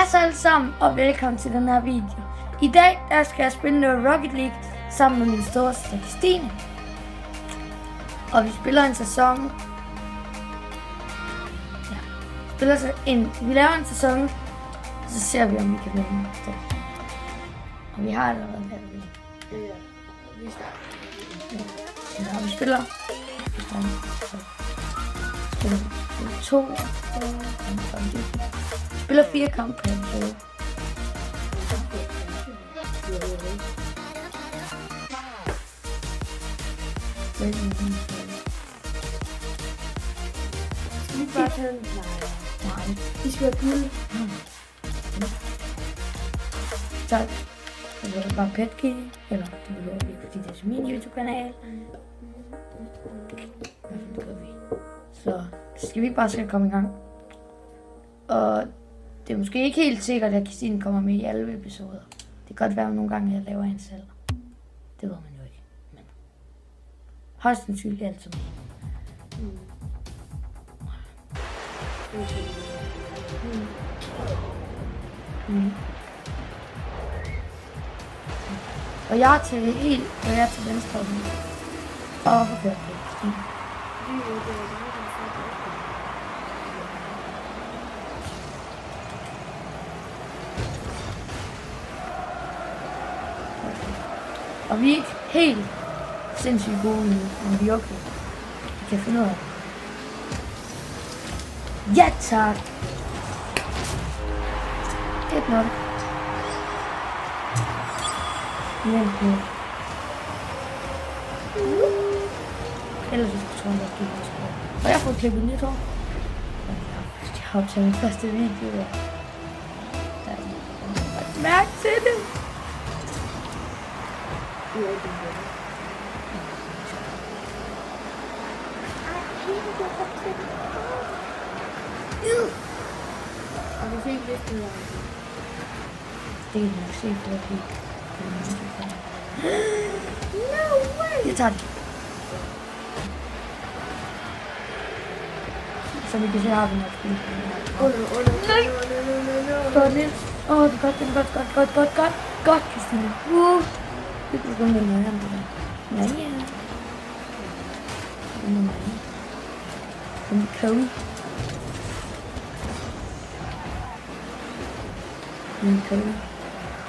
Hej så alle sammen, og velkommen til den her video. I dag der skal jeg spille noget Rocket League sammen med min storesøster Christine. Og vi spiller en sæson. Vi laver en sæson, og så ser vi, om vi kan vinde det. Og vi har allerede her. Vi starter. Ja, vi spiller. Vi spiller 4 kampe på episode. Skal vi bare tage den? Nej. Vi skal have guld. Så det er bare Petki, eller det behøver vi, fordi det er min YouTube-kanal. Så skal vi bare skal komme i gang. Og det er måske ikke helt sikkert, at Christine kommer med i alle episoder. Det kan godt være, at nogle gange jeg laver en selv. Det ved man jo ikke. Men højst sandsynligt altid med. Og jeg er til helt, og jeg er til venstre. Og forkert det, Christine. Og vi er ikke helt sindssygt gode nu, men vi er okay. Vi kan finde ud af det. Ja tak! 1-0. Nemt nu. Ellers skulle jeg ikke give mig spil. Og jeg får klippet lidt over. Jeg har optaget min første video. Der er ikke mærke til det. Og vi fik lidt bedre. Det kan man se på det. No way! Jeg tager den. Så vi kan se, har vi nok spil. Nej! Godt, Niels. Åh, det er godt, det er godt. Godt, Christine. Det kan gå med noget andet. Ja. En Cody.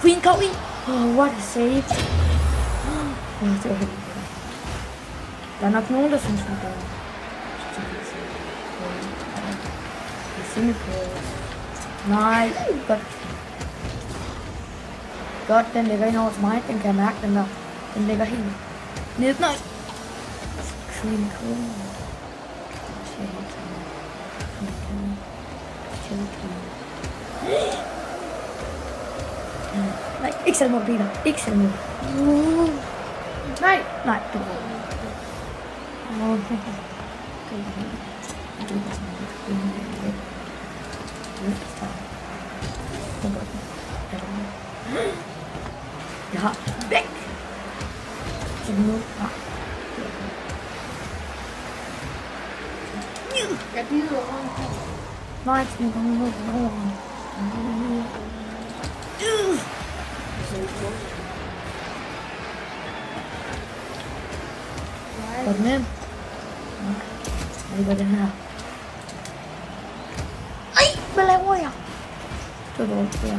Queen Cody! Oh, what a save! Det var helt. Der er nok nogen, der synes, vi gør. Nej, godt. Godt, den ligger ind over til mig. Den kan jeg mærke, den der. Den ligger helt ned. Nej! Queen Cody. Nej, ikke selvmord, Peter. Ikke selvmord. Nej, det går ikke. Jeg har væk. Så nu. Jeg bider over. Nej, ikke sådan noget. Godt med. Det var den her. Ej, hvad laver jeg? Det var dårligt, det her.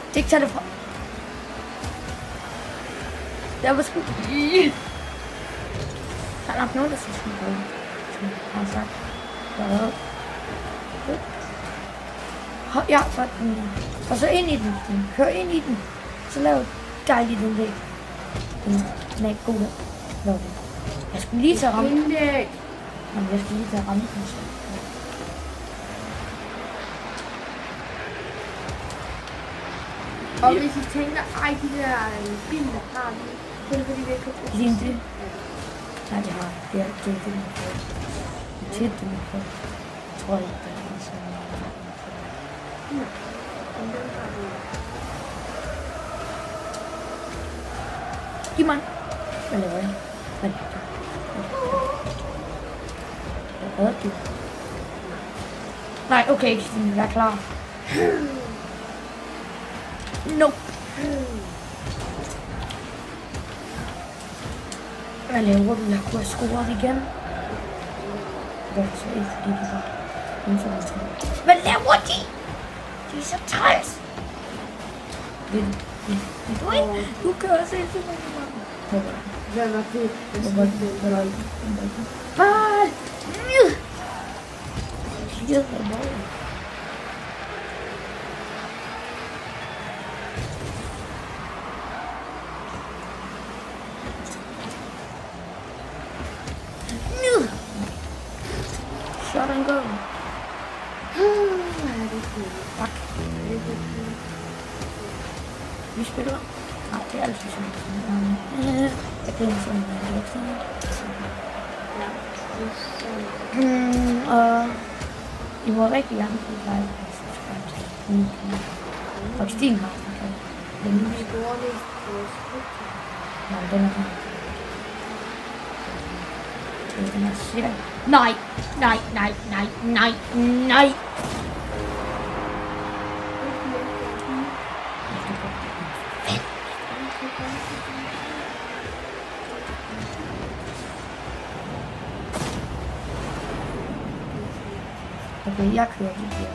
Det ikke tage det fra. Der var sgu. Der er nok nogen, der synes, det er dårligt. Som jeg har sagt. Ja, godt. Og så ind i den. Kør ind i den. Så lav dejligt den væk. Den er ikke god. Lav det. Jeg skulle lige til at ramme den. Jamen, jeg skal lige til at ramme den. Og hvis I tænker, ej, de der film, der har vi, så er det fordi, vi ikke kan bruge det. Nej, det har det. Det er det, man får. Det er tit, det man får. Jeg tror ikke, det er sådan. Giv mig. Hvad laver jeg? Hvad laver du? Nej, okay, Christine, jeg er klar. No. Hvad laver du? Jeg kunne have scoret igen. Det er så ikke, fordi de var indsat. Hvad laver de? De er så træls. Du kører selv til mig. Hvad var det? Hvad var det? Bold! Shit, hvad var det? Shot and go. Fuck. Vi spiller. Nej, det er altid sådan. Jeg kan ikke sådan noget. Og I må rigtig gerne blive like og subscribe til min kanal. Og Stine har den kanal. Nej, den er den er sikker. Nej, nej, nej, nej, nej, nej. Okay, jeg kører lige her.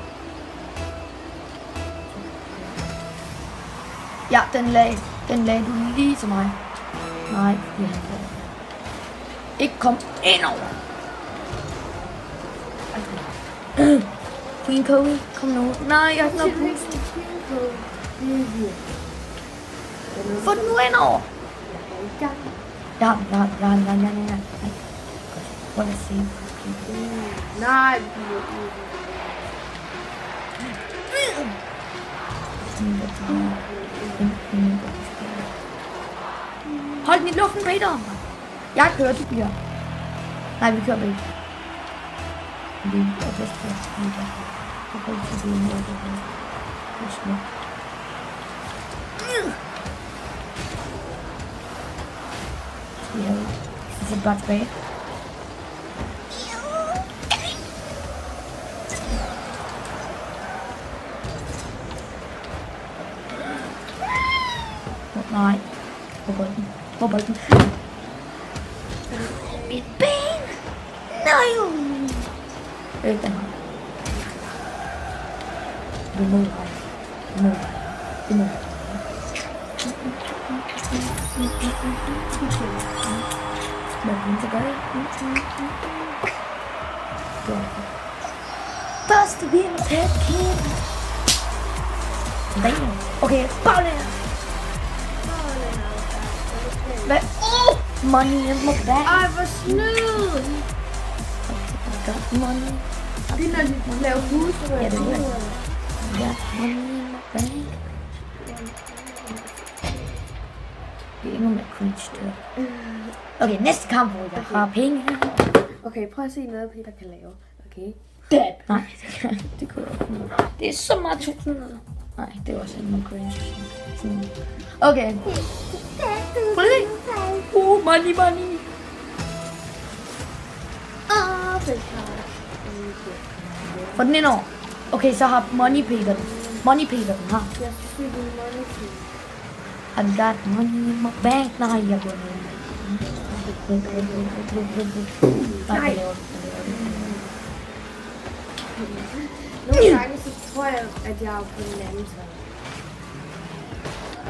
Ja, den lagde du lige til mig. Nej, fordi han får. Ikke kom ind over. Queen Cody, kom nu. Nej, jeg har ikke noget boost. Få den nu ind over. Ja. Prøv at se. Nej. Hold den i luften, Peter. Jeg kører til bier. Nej, vi kører begge. Vi er bedst på at sige det. Jeg kan ikke se det med det. Det er smukt. Skal vi have det? Så får det bare tilbage. Nej. Hvor bolden? Mit ben! Nej! Den her. Du må dig. Små den tilbage. Første vi med pet kid. Okay, baglæg. Hvad? Money in my bag. Ej, hvor snyd! Got money. Det er når de laver hus, så Ja, det er det. Got money in my bag. Det er endnu mere cringe, det her. Okay, næste kamp, hvor jeg har penge. Okay, prøv at se noget, Peter kan lave. Okay. Dab! Nej, det kunne jeg ikke. Det er så meget 1000. Nej, det var også endnu mere cringe. Okay. Money. Få den ind over. Okay, så har Money Peter den. Money Peter den har. I got money in my bank. Nej, jeg går ned. Nej. Nogle gange så tror jeg, at jeg er på en anden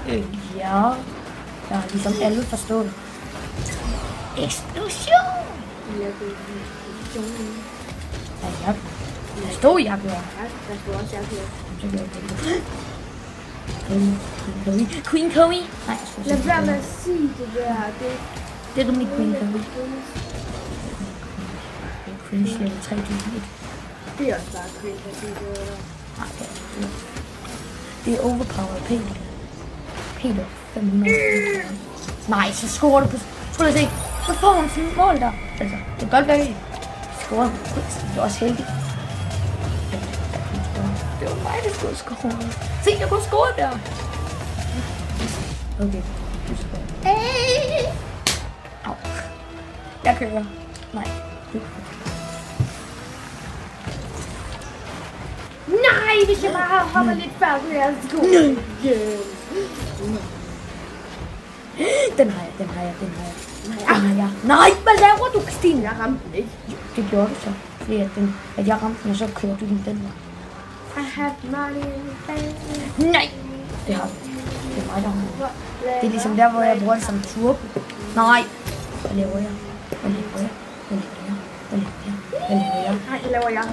side. Ja. Jeg har ligesom alle forstået. Eksplosion! Ja, der stod jeg gjorde. Der stod også jeg gjorde. Så gjorde jeg Queen Cody. Nej, lad være med at sige det der. Det er rimelig Queen Cody. Cringe level 3001. Det er også bare cringe at sige det. Nej, det er overpowered Peter 500. Nej, så scorer du på... Prøv at se. Så får hun sådan et mål der. Altså, det kan godt være, at scorer. Det er også heldigt. Det var mig, der skulle score. Se, jeg kunne score der. Okay, du scorer. Au. Jeg kører. Nej. Nej, hvis jeg bare havde hoppet lidt før, så ville jeg altså gå. Den har jeg. Nej, hvad laver du, Christine? Jeg ramte den ikke. Det gjorde du så. Fordi at jeg ramte den, og så kørte du den vej. I have money in the bank. Nej! Det har du. Det er mig, der har den. Det er ligesom der, hvor jeg bruger det som turbo. Nej! Hvad laver jeg? Nej, det laver jeg.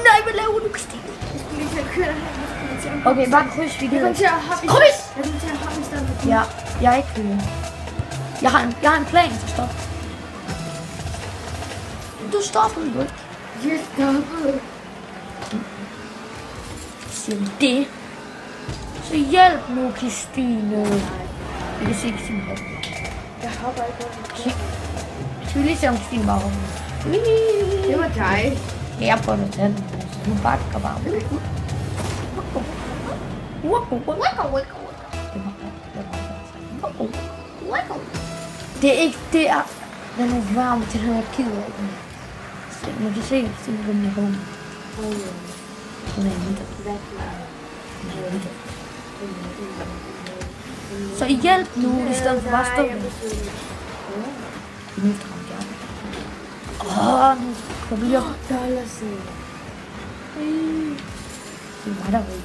Nej, hvad laver du, Christine? Jeg skulle lige til at køre her. Okay, bare kryds, vi Jeg gider. kommer til at hoppe. Kryds! Jeg kommer til at hoppe i stedet for. Ja, jeg er ikke kører. Jeg har en plan for stop. Du stopper jo ikke. Jeg stoppede. Siger du det? Så hjælp nu, Christine. Jeg kan se Christine hoppe. Jeg hopper ikke over. Skal vi lige se, om Christine bare hopper? Det var dig. Ja, jeg prøver at tage den. Nu bakker bare. Det er ikke der. Den er varm til den her kid af den. Man kan se, at Christine er home. Hun er i midten. Så hjælp nu, i stedet for bare at stå der. Nu trænger jeg. Nu kommer jeg. Dollarsen. Det var der vel.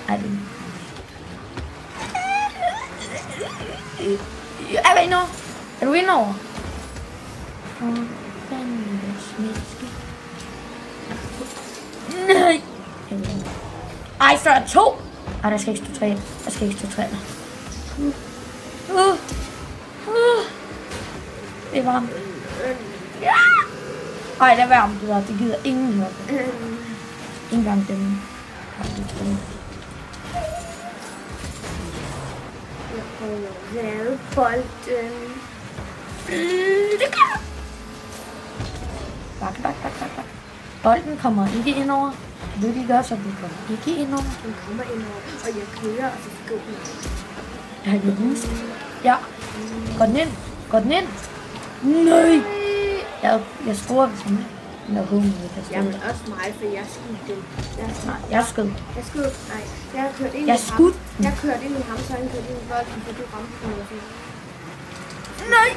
Ej, det er vi indover? Er du indover? Nej! Ej, så er der 2! Ej, der skal ikke stå 3. Der skal ikke stå 3. Det er varmt. Ja! Ej, det er varmt, det der. Det gider ingen høre. Ikke engang dem. Jeg prøver at lave bolden. Bak. Bolden kommer ikke indover. Det vil de gøre, så vi kommer ikke indover. Den kommer indover, og jeg kører, og så går den. Jeg har jo vist. Ja. Går den ind? Nej! Jeg scorer hvis man når hun vil kaste. Jamen også mig, for jeg skød den. Jeg skød. Nej, jeg har kørt ind Jeg i skød. ham. Jeg kørte ind i ham, så han kørte ind i bolden, for du ramte den. Og så. Nej!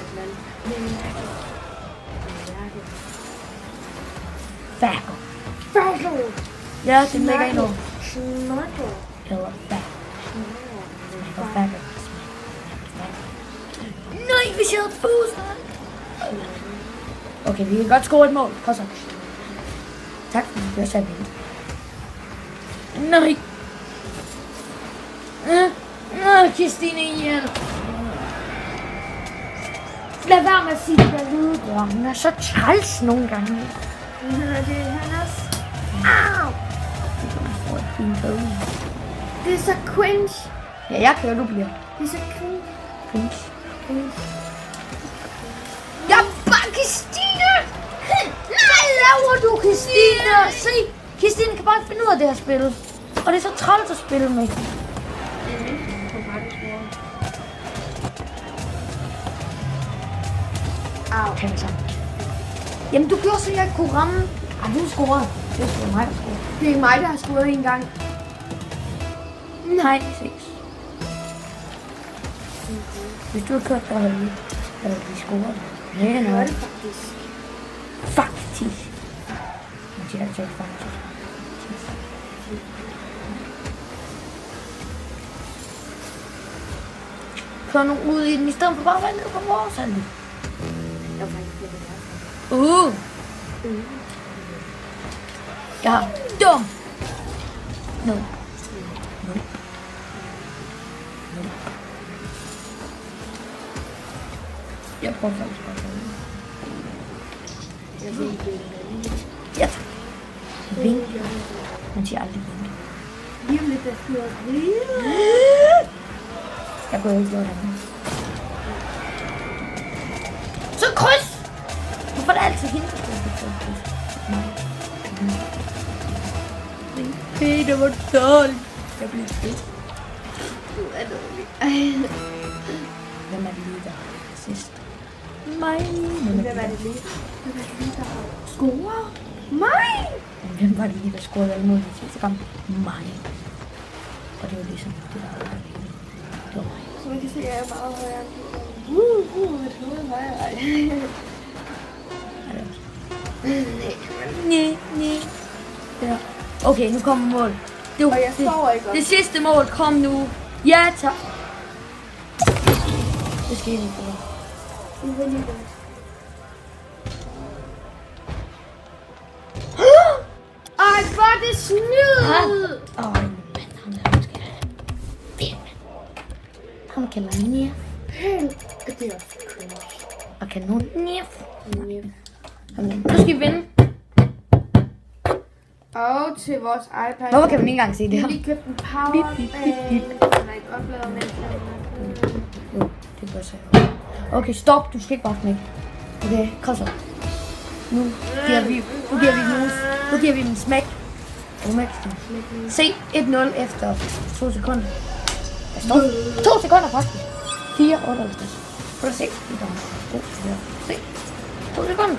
Færgo. Ja, den ligger indover. Snotto. Eller færgo. Nej, hvis jeg havde booster. Okay, vi kan godt score et mål. Kom så. Tak, fordi du gør så vildt. Nej. Christine ihjel. Lad være med at sige det der lyde der. Hun er så træls nogle gange. Det er han også. Au! Det er så cringe. Ja, jeg kører, du bliver. Det er så cringe. Cringe. Jeg bare Christine! Nej, laver du, Christine? Se, Christine kan bare ikke finde ud af det her spil. Og det er så træls at spille med. Au. Kan vi så? Jamen, du gjorde så, jeg ikke kunne ramme. Ej, du scorede. Det er sgu mig, der scorede. Det er ikke mig, der har scoret en gang. Nej, ses. Hvis du havde kørt, der havde vi scoret. Nej, Det nej. det faktisk. Faktisk. Man siger altid faktisk. Kør nu ud i den, i stedet for bare at vente på vores halvdel. Jeg var faktisk lidt af det. Ja, dum. No. Jeg prøver faktisk bare at gøre det. Jeg ved ikke, Ja, tak. Vink. Man siger aldrig vink. lige om lidt, der skal jeg Jeg kunne ikke gøre det. Så kryds! Hvorfor er det altid hende, der skal kryds? Okay, det var dårligt. Jeg blev fedt. Du er dårlig. Hvem er det lige, der sidst? Mig. Hvad var det lige? Der har scoret? Mig! Men hvem var det lige, der scorede alle mål i sidste kamp? Mig. Og det var ligesom det, der var det. Det var mig. Så man kan se, at jeg er meget højere end et hoved højere. Ja, det er også. Nej. Ja. Okay, nu kommer mål. Og jeg sover ikke det sidste mål, kom nu. Ja, tak. Det skal ikke gå. Ej, hvor er det snyd! Åh, mand, ham der måske have. Fedt, mand. Ham kalder han Nef. Det er også cringe. Og kan nogen Nef. Nu skal vi vinde. Og til vores iPad. Hvorfor kan man ikke engang se det Jeg her? har lige købt en power bank. Den er ikke opladet med. Jo, det gør så. Okay, stop. Du skal ikke bare knække. Okay, kom så. Nu giver vi dem smæk. Se 1-0 efter 2 sekunder. Der står 2 sekunder faktisk. 4:58. Prøv at se. Se. 2 sekunder.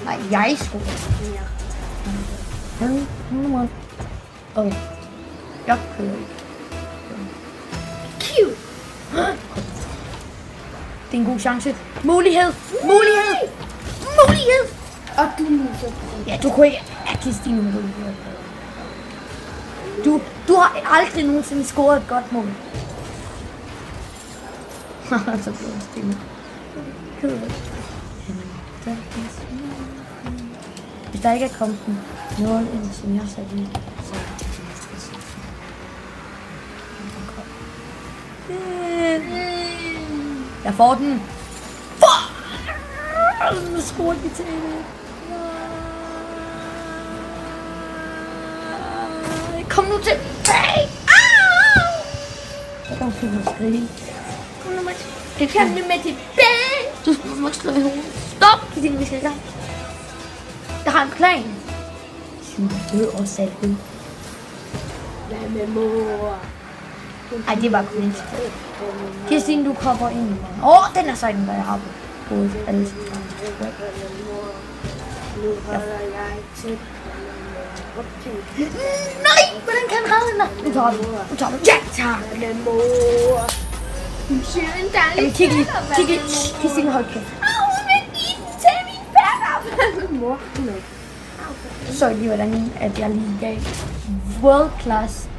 Nej, jeg skulle. Okay. Jeg kører ikke. Cute! Det er en god chance. Mulighed! Og du musser. Ja, du kunne ikke... Ja, Christine, du har aldrig nogensinde scoret et godt mål. Så blev det stille. Hvis der ikke er kommet noget ind, som jeg satte i, så er det jeg får den. Nu scorede vi til det. Kom nu tilbage! Jeg kan finde mig skrige. Kom nu med tilbage! Du må ikke slå i hovedet. Stop! Christine, vi skal i gang. Jeg har en plan. Syge og salve. Hvad med mor? Ej, det var kun ikke. Christine, du kommer ind i morgen. Den er så den, der jeg har på hovedet. Alle Nu holder jeg tæt. Nej, hvordan kan han redde hende? Nu tager du. Ja, tak. Hvad med mor? Hun siger en dejlig Kig lige. Christine, hold kæft. Hun vil give den til min fætter. Mor, Så lige hvordan at jeg lige gav world class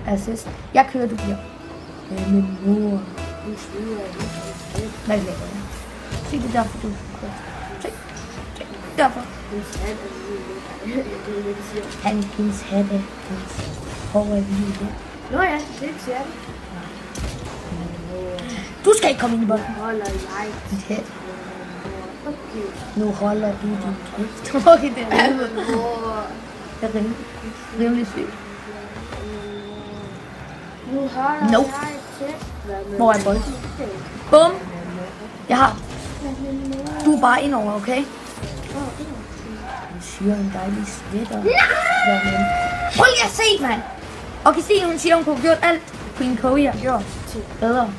assist. Jeg kører, du bliver. Men mor. Hvad laver jeg? Se, det er derfor, du kører. Se. Derfor. Hendes hatte. Hendes hår er lige. Nå ja, det siger det. Du skal ikke komme ind i bolden. Holder jeg Tæt. Okay. Nu holder du din kæft. Okay, det er Mor. det er rimelig sygt. Nu holder Nope. jeg tæt. Hvor er bolden? Bum. Jeg har. Du er bare indover, okay? Hun syrer en dejlig sweater. Nej! Prøv lige at se, mand. Og Christine, hun siger, hun kunne have gjort alt. Queen Cody har gjort bedre.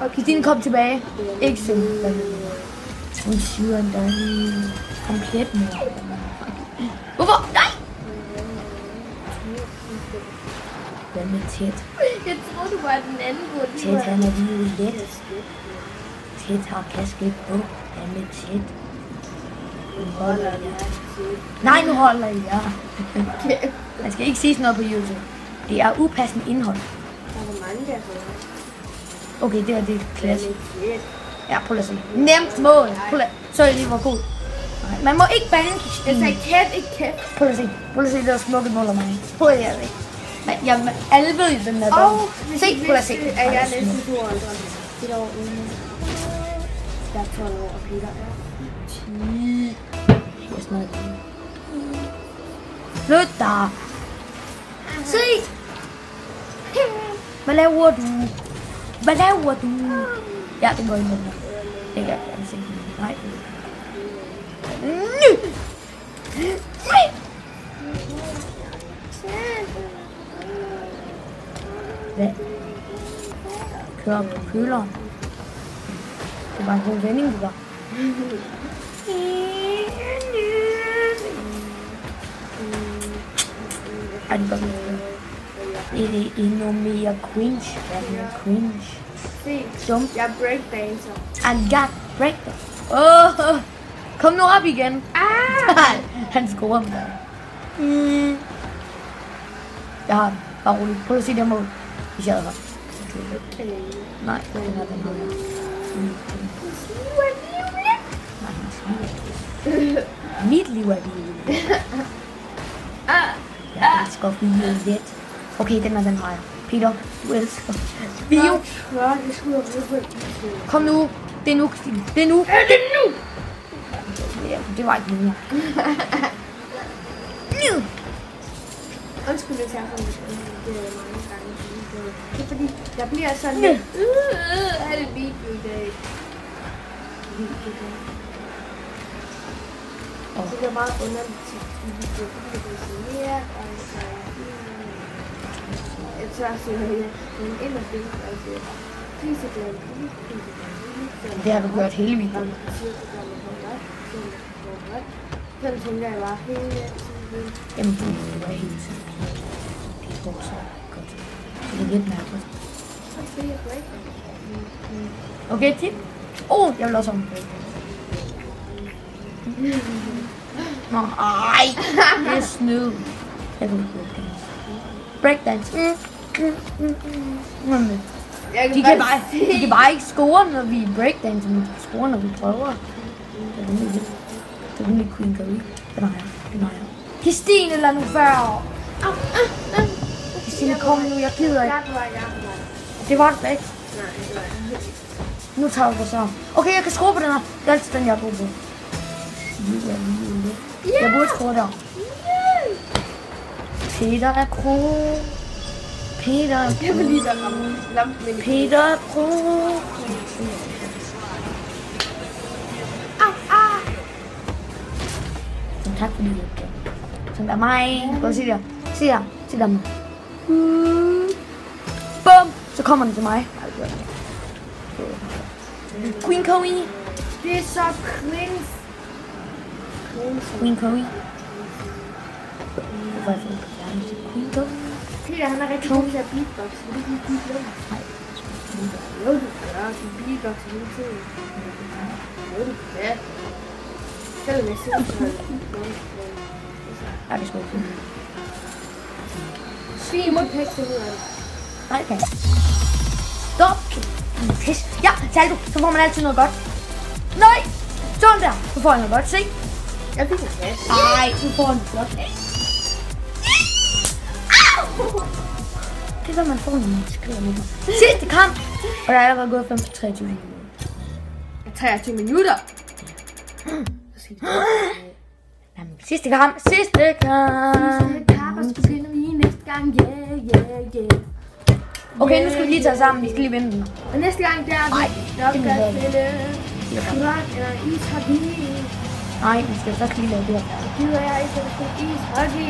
Og Christine kom tilbage. Ikke så. Hun syrer en dejlig komplet mor. Hvorfor? Nej! Hvad med tæt? Jeg troede, du var den anden burde. Tæt, han er lige let. Tæt har kasket på. Hvad med tæt? Nu holder jeg. Nej, nu holder jeg. Man skal ikke sige sådan noget på YouTube. Det er upassende indhold. Der var mange, der havde. Okay, det her det er klasse. Ja, prøv at se. Nemt mål. Prøv at så jeg lige hvor god. Nej, man må ikke bange. Jeg sagde kæft, ikke kæft. Prøv at se. Prøv at se, det var smukke mål af mig. Prøv at se. Men alle ved jo, den der dom. Se, prøv at se. Er jeg næsten 2 år ældre? Det er over uden. Jeg er 12 år, og Peter er 10. Jeg smadrer det. Flyt dig. Se. Hvad laver du? Hvad laver du? Ja, det går ind med den. Det kan jeg se. Nej. Hvad? Kør op på køleren. Det var en god vending, det var. Ej, det går ikke. Det er endnu mere cringe. Cringe. Se, Jump. jeg breakdancer. I got breakdance. Kom nu op igen. Han scorer med dig. Jeg har den. Bare roligt. Prøv at se det her mål. Hvis jeg havde ret. Nej, den er den her. Mit liv er lige. Jeg elsker Violet. Okay, den har jeg. Peter, du elsker Vio. Kom nu. Det er nu, Christine. Det er nu. Ja, det var ikke nu. Undskyld, hvis jeg har fundet det mange gange. Det er fordi, der bliver sådan lidt... Er det video i dag? Det er meget underligt til video, fordi det er sådan mere, og så... Jeg tør at sige, men inderst ikke, altså... Piseglad, Det har du gjort hele videoen. Sådan tænker jeg bare hele tiden. Jamen, det var hele tiden. Det går så godt. Så det er lidt mærkeligt. Okay, tip. Jeg vil også om Nå, ej. Det er snyd. Jeg vil ikke breakdance. De kan bare ikke score, når vi breakdance, men de kan score, når vi prøver. Det er rimelig Queen Curry. Den har jeg. Christine, lad nu før. Christine, kom nu, jeg gider ikke. Det var det ikke. Nu tager vi det så. Okay, jeg kan score på den her. Det er altid den, jeg er god på. Jeg burde score der. Peter er pro. Peter er pro. Peter er pro. Tak fordi du gjorde. Sådan der mig. Gå og se der. Se der. Se der med. Bum. Så kommer den til mig. Queen Curry. Det er så cringe. Queen Curry. Hvorfor er det ikke Queen Curry? Peter, han er rigtig god til at beatbox. Vil du ikke beatbox? Nej. Jo, du gør. Du beatbox hele tiden. Jo, du gør. Selvom jeg sidder på beatbox. Ja, det skal ikke. Svig mod pæk ud af det. Nej, okay. Stop. Pis. Ja, saldo. Så får man altid noget godt. Nej. Sådan der. Så får jeg noget godt. Se. Jeg fik en plads. Ej, du får en flot. Det er hvad man får, når man skriver med mig. Sidste kamp. Og der er allerede gået 23 minutter. 23 minutter. Jamen, sidste kamp. Sidste kamp. Og så begynder vi næste gang. Yeah. Okay, nu skal vi lige tage sammen. Vi skal lige vinde den. Og næste gang, der er vi nok til kurat eller ishockey. Nej, vi skal først lige lave det her. Gider jeg ikke, at det skal ishockey.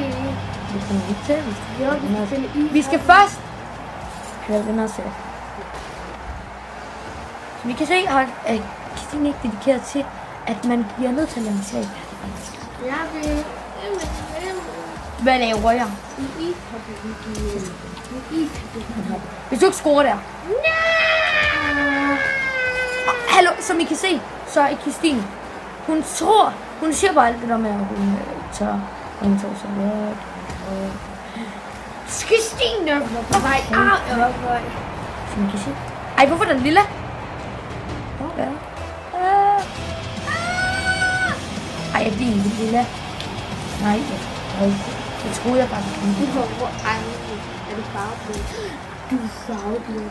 Det kommer vi ikke til. Jo, vi skal spille ishockey. Vi skal først have den her sæt. Som I kan se, har Christine ikke dedikeret til, at man bliver nødt til at lave en slag. Jeg vil... Hvad laver jeg? Hvis du ikke scorer der. Hallo, som I kan se, så er Christine. Hun siger bare alt det der med, at hun tør. Hun tør så godt. Christine! Nej, som I kan se. Ej, hvorfor er den lille? Okay. Ej, jeg bliver en lille. Nej, jeg troede jeg bare, at Du får hvor er du farveblød? Du er farveblød.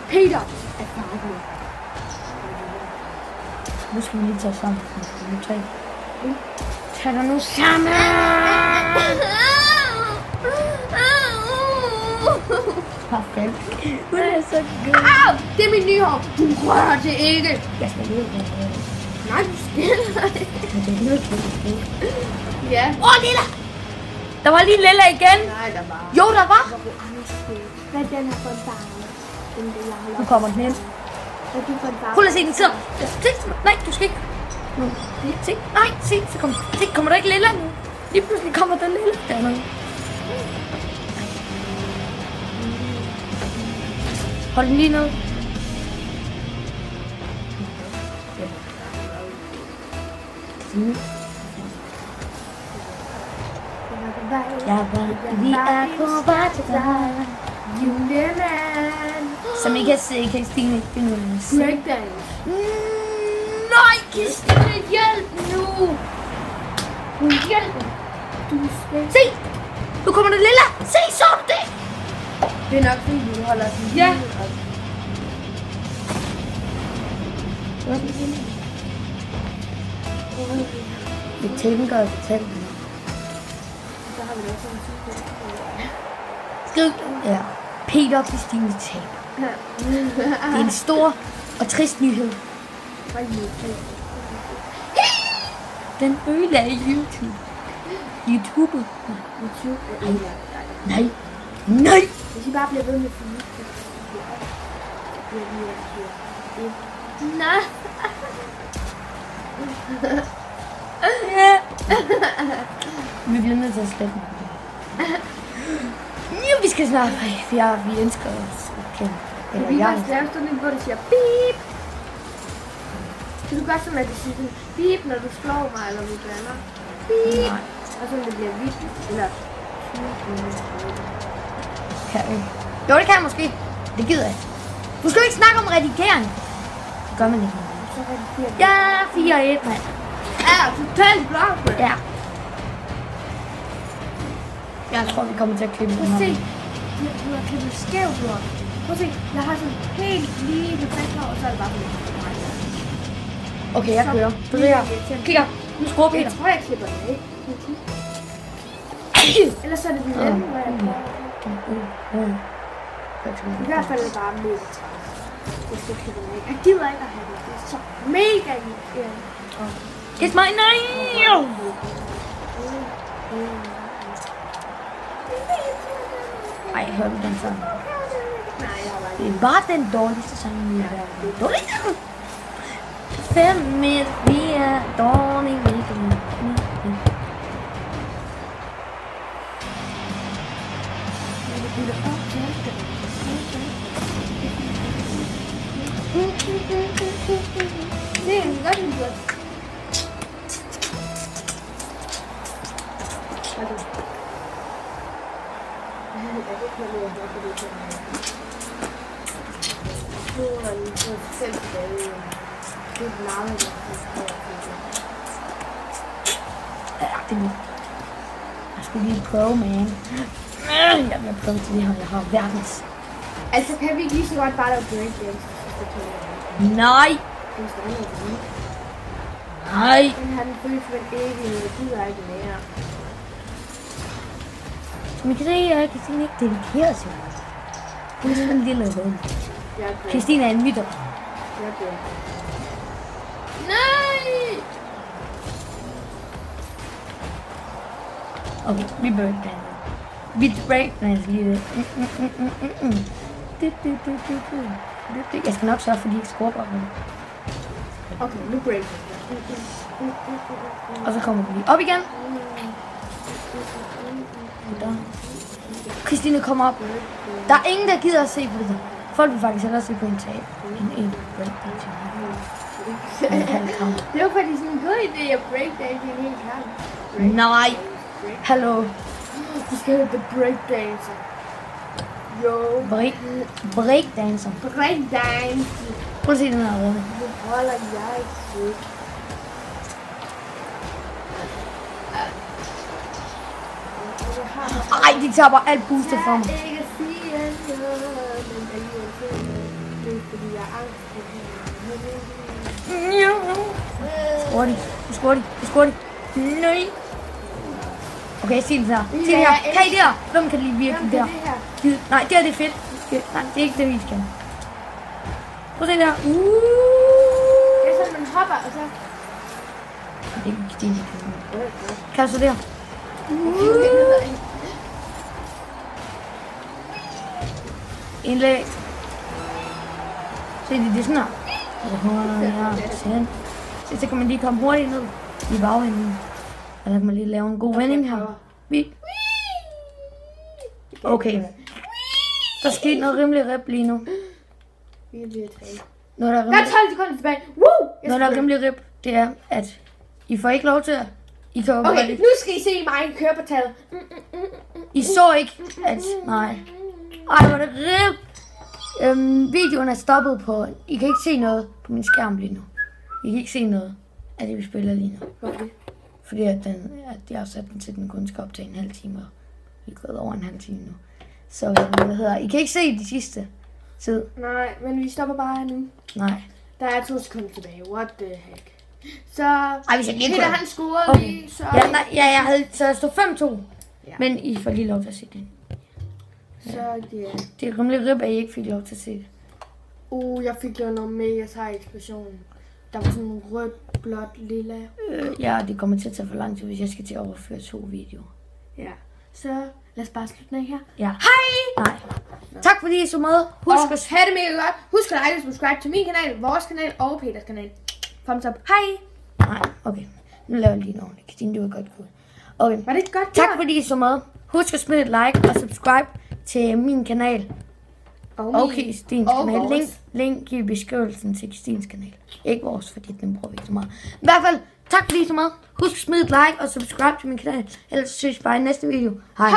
Peter er farveblød. Nu skal vi lige tage sammen. Tag dig nu sammen! Perfekt. Hun er så god. Au! Det er min nye hår. Du rører det ikke. Jeg skal lige have det. Nej, du skal. Ja. Lilla! Der var lige Lilla igen. Nej, der var. Jo, der var. Hvad er den her for en farve? Nu kommer den ind. Hvad er det for en farve? Prøv at se, den sidder. Nej, du skal ikke. Nu. Se, nej, se, så kommer, se, kommer der ikke lilla nu? Lige pludselig kommer der lilla dernede. Hold den lige ned. Vi er på vej til dig. Juleland. Som I kan se, Kristine ikke finde ud af. Breakdance. Nej, Kristine, hjælp nu! Hjælp. Du skal... Se! Nu kommer der lilla! Se, så du det? Det er nok fordi, du holder den. Ja. Vi tænker og fortæller. Så har vi også sådan en Skriv. Ja. Peter og Kristine taber. Det er en stor og trist nyhed. Den ødelagde YouTube. YouTube. Nej. Nej. Hvis I bare bliver ved med at finde nej. Vi bliver nødt til at slette den. Jo, vi skal snart. Vi ønsker os at kende. Eller jeg har lavet sådan en, hvor det siger beep. Det er godt som at det siger sådan beep, når du slår mig, eller du blander. Beep. Nej. Og så det bliver vidt. Eller... Kan vi? Jo, det kan jeg måske. Det gider jeg. Du skal jo ikke snakke om redigering. Det gør man ikke. Så redigerer det. Ja, 4-1, mand. Ja, totalt blok, mand. Ja. Jeg tror, vi kommer til at klippe den. Prøv at se. Du har klippet skævt, du har. Prøv at se. Jeg har sådan helt lige på 3 år, og så er det bare sådan. Okay, jeg kører. Du ser. Kig her. Nu skruer Peter. Jeg tror, jeg klipper den af. Ellers så er det den anden, hvor jeg prøver. I hvert fald er det bare mega træt. Jeg skal klippe den af. Jeg gider ikke at have det. Det er så mega irriterende. Kiss mig, nej! Ej, hører du den sang? Nej, jeg har bare Det er bare den dårligste sang i verden. Dårligste? 5 meter, vi er dårlige. det er en rigtig godt. Ja, det er nu. Jeg skulle lige prøve, man. Jeg vil prøve til det her. Jeg har verdens. Altså, kan vi ikke lige så godt bare lave breakdance? Nej! Nej! Den har den følelse for en evig, jeg gider ikke mere. Som I kan se, jeg Kristine ikke dedikerer sig. Hun er sådan en lille hund. Kristine er en mytter. Nej! Okay, vi breakdancer. Vi breakdancer lige lidt. Jeg skal nok sørge for, at de ikke skrubber. Okay, nu breakdancer. Og så kommer vi lige op igen. Der. Christine kommer op. Der er ingen, der gider at se på det. Folk vil faktisk hellere se på en tag. En breakdance. Det var faktisk en god idé at breakdance en hel kamp. Nej. Hallo. Du skal høre The Breakdancer. Jo. Breakdancer. Breakdance. Prøv at se den her runde. Nu holder jeg sødt. Ej, de tager bare alt boostet fra mig. Jeg ikke at sige noget, men alligevel det er fordi jeg er angst for det. Skål de. Nej. Okay, sig det her. Kan I det her? Hvem kan lide virkelig der? Nej, det her det er fedt. Nej, det er ikke det, vi skal. Prøv at se det her. Det er sådan, man hopper, og så... Det er ikke Stine. Kan du så det her? Indlæg. Se, det er sådan her. Så kan man lige komme hurtigt ned i bagenden. Og så kan man lige lave en god vending her. Okay. Der skete noget rimelig rip lige nu. Noget, der er Der er 12 sekunder tilbage. Woo! Noget, der er rimelig rip, det er, at I får ikke lov til at... I kan Okay, nu skal I se mig køre på taget. I så ikke, at... Nej. Ej, hvor er det rip. Videoen er stoppet på... I kan ikke se noget på min skærm lige nu. I kan ikke se noget af det, vi spiller lige nu. Okay. Fordi at jeg har sat den til, den kun skal op til en halv time. Og vi er gået over en halv time nu. Så hvad hedder... I kan ikke se de sidste tid. Nej, men vi stopper bare nu. Nej. Der er 2 sekunder tilbage. What the heck. Så Ej, hvis jeg lige Peter kunne- han scorede Okay. lige, så... Jeg havde... Så jeg stod 5-2. Ja. Men I får lige lov til at se det. Så ja. Det er rimelig rip, at I ikke fik lov til at se det. Jeg fik jo noget mega sej eksplosion. Der var sådan en rød, blåt, lilla. Ja, det kommer til at tage for lang tid, hvis jeg skal til at overføre 2 videoer. Ja. Så lad os bare slutte den her. Ja. Hej! Nej. Tak fordi I så med. Husk at... have det mega godt. Husk at like og subscribe til min kanal, vores kanal og Peters kanal. Thumbs up. Hej! Nej, okay. Nu laver jeg lige noget. Christine, det var godt gået. Okay. Var det ikke godt? Tak fordi I så med. Husk at smide et like og subscribe til min kanal. Og Kristines kanal. Link i beskrivelsen til Kristines kanal. Ikke vores, fordi den bruger vi ikke så meget. I hvert fald, tak fordi I så med. Husk at smide et like og subscribe til min kanal. Ellers ses vi bare i næste video. Hej.